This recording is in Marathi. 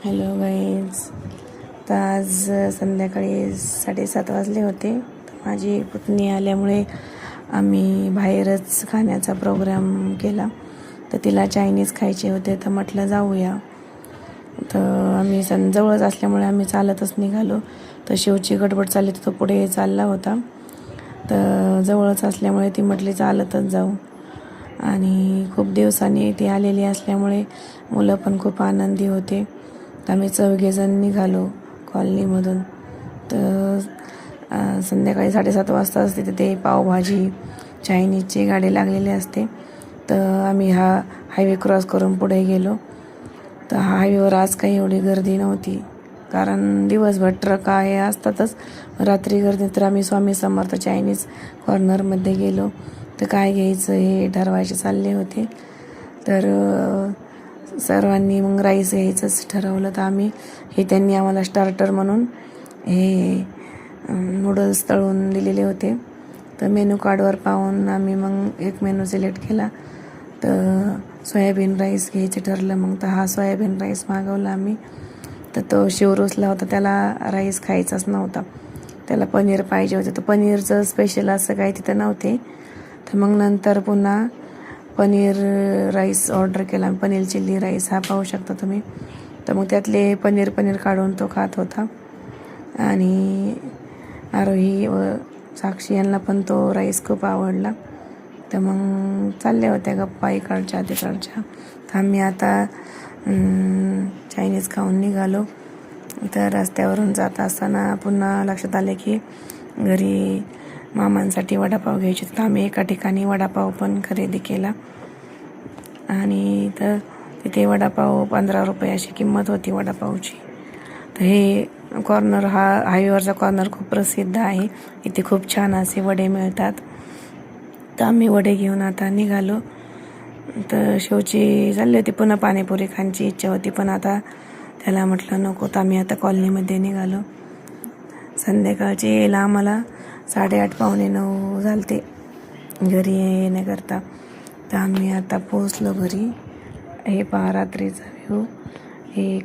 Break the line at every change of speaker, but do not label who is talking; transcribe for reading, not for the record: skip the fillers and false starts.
Hello guys. तर आज संध्याकाळी 7:30 वाजले होते. माझी पुतणी आल्यामुळे आम्ही बाहेरच खाण्याचा प्रोग्राम केला. तर तिला चायनीज खायचे होते, तर म्हटलं जाऊया. तर आम्ही जवळच असल्यामुळे आम्ही चालतच निघालो. तर शिवची गडबड चालली, तर तो पुढे चालला होता. तर जवळच असल्यामुळे ती म्हटली चालतच जाऊ. आणि खूप दिवसांनी ती आलेली असल्यामुळे मुलं पण खूप आनंदी होते. तर आम्ही 4 निघालो कॉलनीमधून. तर संध्याकाळी 7:30 वाजताच तिथे पावभाजी चायनीजची गाडी लागलेली असते. तर आम्ही हा हायवे क्रॉस करून पुढे गेलो. तर हायवेवर आज काही एवढी गर्दी नव्हती, कारण दिवसभर ट्रक आहे असतातच. रात्री गर्दी. तर आम्ही स्वामी समर्थ चायनीज कॉर्नरमध्ये गेलो. तर काय घ्यायचं हे ठरवायचे चालले होते. तर सर्वांनी मग राईस घ्यायचंच ठरवलं. तर आम्ही त्यांनी आम्हाला स्टार्टर म्हणून हे नूडल्स तळून दिलेले होते. तर मेनू कार्डवर पाहून आम्ही मग एक मेनू सिलेक्ट केला. तर सोयाबीन राईस घ्यायचं ठरलं. मग तर हा सोयाबीन राईस मागवला आम्ही. तर तो शिव रुसला होता, त्याला राईस खायचाच नव्हता, त्याला पनीर पाहिजे होतं. तर पनीरचं स्पेशल असं काही तिथं नव्हते. तर मग नंतर पुन्हा पनीर राईस ऑर्डर केला. पनीर चिल्ली राईस हा पाहू शकता तुम्ही. तर मग त्यातले पनीर काढून तो खात होता. आणि आरोही व साक्षी यांना पण तो राईस खूप आवडला. तर मग चालल्या होत्या गप्पा इकडच्या तिकडच्या. तर आम्ही आता चायनीज खाऊन निघालो. तर रस्त्यावरून जात असताना पुन्हा लक्षात आले की घरी मामांसाठी वडापाव घ्यायचे. तर आम्ही एका ठिकाणी वडापाव पण खरेदी केला. आणि तर तिथे वडापाव 15 रुपये अशी किंमत होती वडापावची. तर हे कॉर्नर, हा हायवेवरचा कॉर्नर खूप प्रसिद्ध आहे. इथे खूप छान असे वडे मिळतात. तर आम्ही वडे घेऊन आता निघालो. तर शिवची चालली होती पुन्हा पाणीपुरी खायची इच्छा होती, पण आता त्याला म्हटलं नको. तर आम्ही आता कॉलनीमध्ये निघालो. संध्याकाळची यायला आम्हाला 8:30 पावणे 9 झालते घरी येण्याकरता. तर आम्ही आता पोहोचलो घरी. हे पहा रात्रीचा व्ह्यू. हे